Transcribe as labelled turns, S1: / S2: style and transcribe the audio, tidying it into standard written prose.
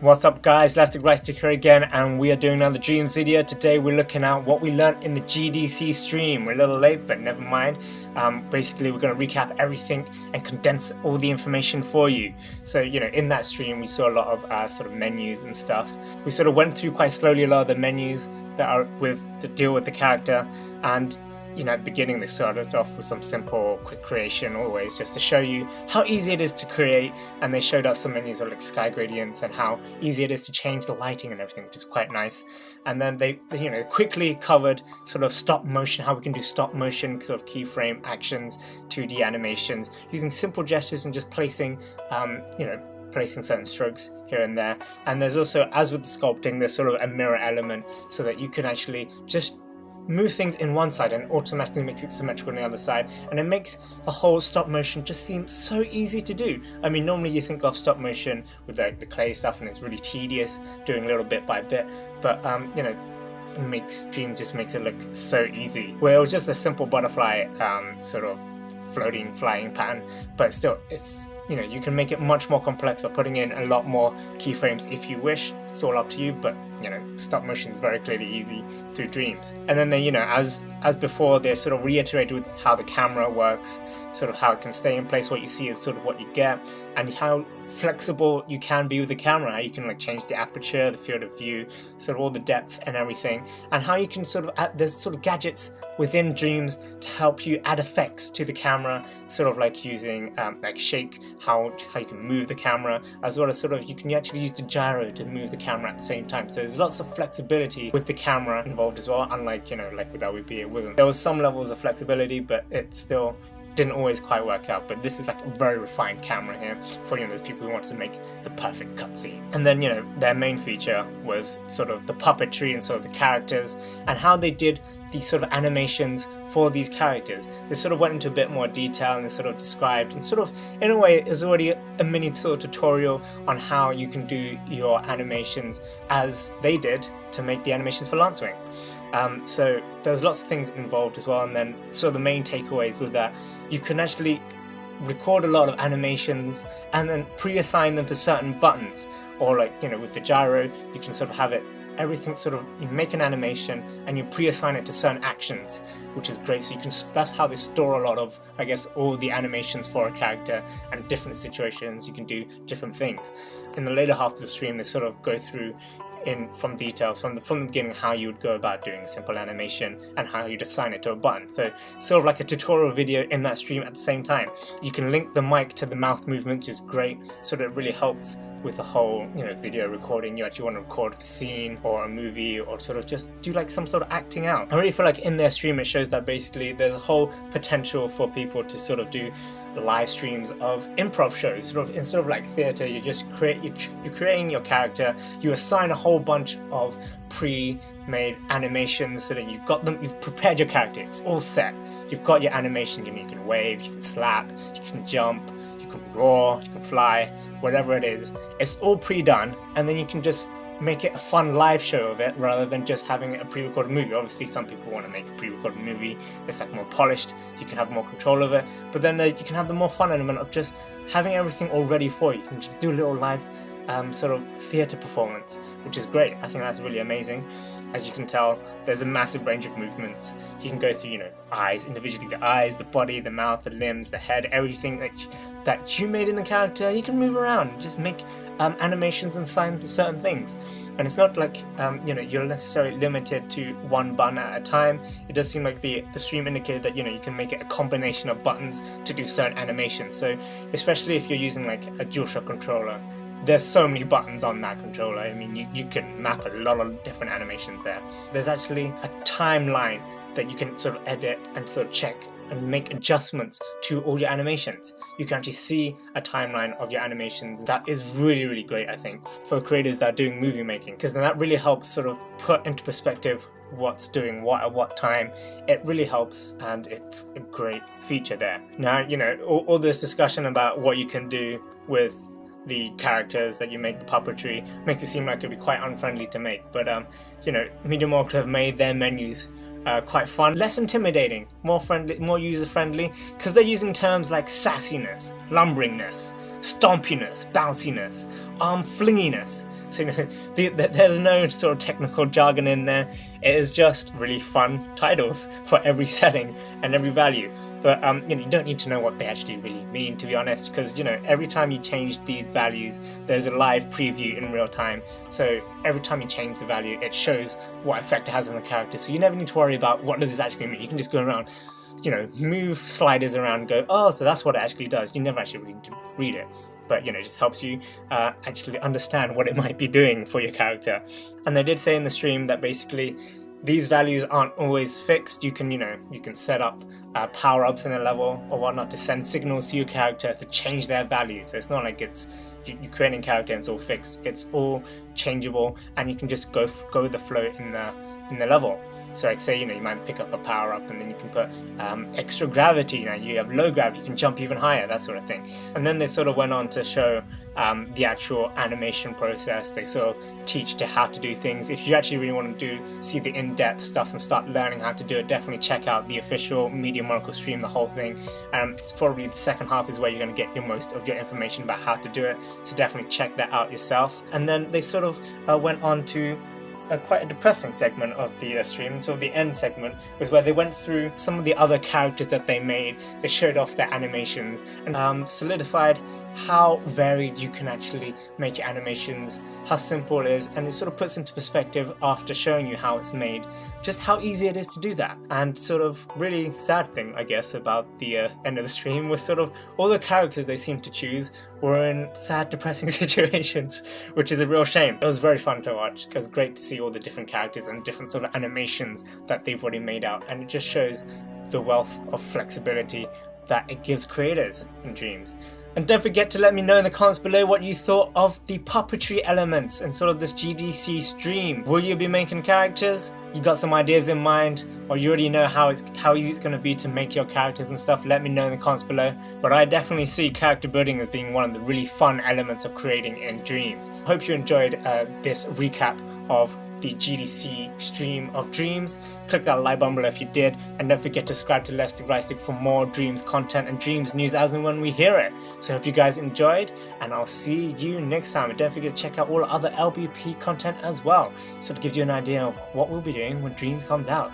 S1: What's up guys, Elastic here again, and we are doing another Dreams video. Today we're looking at what we learned in the GDC stream. We're a little late, but never mind. Basically we're going to recap everything and condense all the information for you. So, in that stream we saw a lot of sort of menus and stuff. We sort of went through quite slowly a lot of the menus that are to deal with the character, and at the beginning they started off with some simple quick creation always, just to show you how easy it is to create, and they showed us some menus of like sky gradients and how easy it is to change the lighting and everything, which is quite nice. And then they quickly covered sort of stop motion, how we can do stop motion sort of keyframe actions, 2D animations using simple gestures and just placing placing certain strokes here and there. And there's also, as with the sculpting, there's sort of a mirror element so that you can actually just move things in one side and automatically makes it symmetrical on the other side, and it makes the whole stop motion just seem so easy to do. I mean, normally you think of stop motion with like the clay stuff and it's really tedious doing little bit by bit, but Dream just makes it look so easy, where it was just a simple butterfly sort of floating flying pattern, but still it's you can make it much more complex by putting in a lot more keyframes if you wish. It's all up to you, but stop motion is very clearly easy through Dreams. And then they, as before, they sort of reiterated with how the camera works, sort of how it can stay in place. What you see is sort of what you get, and how flexible you can be with the camera. You can like change the aperture, the field of view, sort of all the depth and everything, and how you can sort of add, there's sort of gadgets within Dreams to help you add effects to the camera, sort of like using like shake, how you can move the camera, as well as sort of you can actually use the gyro to move the camera at the same time. So there's lots of flexibility with the camera involved as well, unlike like with LVP it wasn't. There was some levels of flexibility, but it still didn't always quite work out. But this is like a very refined camera here for those people who want to make the perfect cutscene. And then their main feature was sort of the puppetry and sort of the characters and how they did these sort of animations for these characters. They sort of went into a bit more detail and they sort of described, and sort of in a way is already a mini sort of tutorial on how you can do your animations as they did to make the animations for Lancewing. So there's lots of things involved as well, and then so the main takeaways were that you can actually record a lot of animations and then pre-assign them to certain buttons, or like with the gyro you can sort of have it everything sort of, you make an animation and you pre-assign it to certain actions, which is great. So you can, that's how they store a lot of, I guess, all the animations for a character, and different situations you can do different things. In the later half of the stream they sort of go through from details from the beginning how you would go about doing a simple animation and how you'd assign it to a button. So sort of like a tutorial video in that stream at the same time. You can link the mic to the mouth movement, which is great, so that it really helps with the whole video recording. You actually want to record a scene or a movie, or sort of just do like some sort of acting out. I really feel like in their stream it shows that basically there's a whole potential for people to sort of do live streams of improv shows, sort of instead of like theater. You just you're creating your character, you assign a whole bunch of pre-made animations so that you've prepared your character, it's all set, you've got your animation. You can wave, you can slap, you can jump, you can roar, you can fly, whatever it is, it's all pre-done, and then you can just make it a fun live show of it rather than just having a pre-recorded movie. Obviously some people want to make a pre-recorded movie, it's like more polished, you can have more control of it, but then you can have the more fun element of just having everything all ready for you. You can just do a little live sort of theatre performance, which is great. I think that's really amazing. As you can tell, there's a massive range of movements. You can go through, eyes individually, the eyes, the body, the mouth, the limbs, the head, everything that you made in the character. You can move around and just make animations and sign to certain things. And it's not like you're necessarily limited to one button at a time. It does seem like the stream indicated that you can make it a combination of buttons to do certain animations. So especially if you're using like a DualShock controller, there's so many buttons on that controller. I mean, you can map a lot of different animations there. There's actually a timeline that you can sort of edit and sort of check and make adjustments to all your animations. You can actually see a timeline of your animations. That is really, really great, I think, for creators that are doing movie making, because then that really helps sort of put into perspective what's doing what at what time. It really helps, and it's a great feature there. Now, all this discussion about what you can do with the characters that you make, the puppetry, makes it seem like it'd be quite unfriendly to make, but MediaMarkt have made their menus quite fun, less intimidating, more friendly, more user friendly, because they're using terms like sassiness, lumberingness, stompiness, bounciness, arm flinginess. So there's no sort of technical jargon in there. It is just really fun titles for every setting and every value. But you don't need to know what they actually really mean, to be honest, because every time you change these values, there's a live preview in real time. So every time you change the value, it shows what effect it has on the character. So you never need to worry about what does this actually mean. You can just go around, move sliders around and go, oh, so that's what it actually does. You never actually really need to read it. But it just helps you actually understand what it might be doing for your character. And they did say in the stream that basically these values aren't always fixed. You can set up power-ups in a level or whatnot to send signals to your character to change their values. So it's not like you're creating a character and it's all fixed. It's all changeable, and you can just go with the flow in the level. So like say, you might pick up a power up and then you can put extra gravity, you have low gravity, you can jump even higher, that sort of thing. And then they sort of went on to show the actual animation process. They sort of teach to how to do things. If you actually really want to see the in-depth stuff and start learning how to do it, definitely check out the official Media Monocle stream, the whole thing. It's probably the second half is where you're going to get your most of your information about how to do it. So definitely check that out yourself. And then they sort of went on to quite a depressing segment of the stream. So the end segment was where they went through some of the other characters that they made. They showed off their animations and solidified how varied you can actually make your animations, how simple it is, and it sort of puts into perspective after showing you how it's made, just how easy it is to do that. And sort of really sad thing, I guess, about the end of the stream was sort of all the characters they seemed to choose were in sad, depressing situations, which is a real shame. It was very fun to watch. It was great to see all the different characters and different sort of animations that they've already made out, and it just shows the wealth of flexibility that it gives creators in Dreams. And don't forget to let me know in the comments below what you thought of the puppetry elements and sort of this GDC stream. Will you be making characters? You got some ideas in mind, or you already know how easy it's going to be to make your characters and stuff? Let me know in the comments below. But I definitely see character building as being one of the really fun elements of creating in Dreams. Hope you enjoyed this recap of the GDC stream of Dreams. Click that like button below if you did, and don't forget to subscribe to Livestream for more Dreams content and Dreams news as and when we hear it. So I hope you guys enjoyed, and I'll see you next time. And don't forget to check out all the other LBP content as well, so to give you an idea of what we'll be doing when Dreams comes out.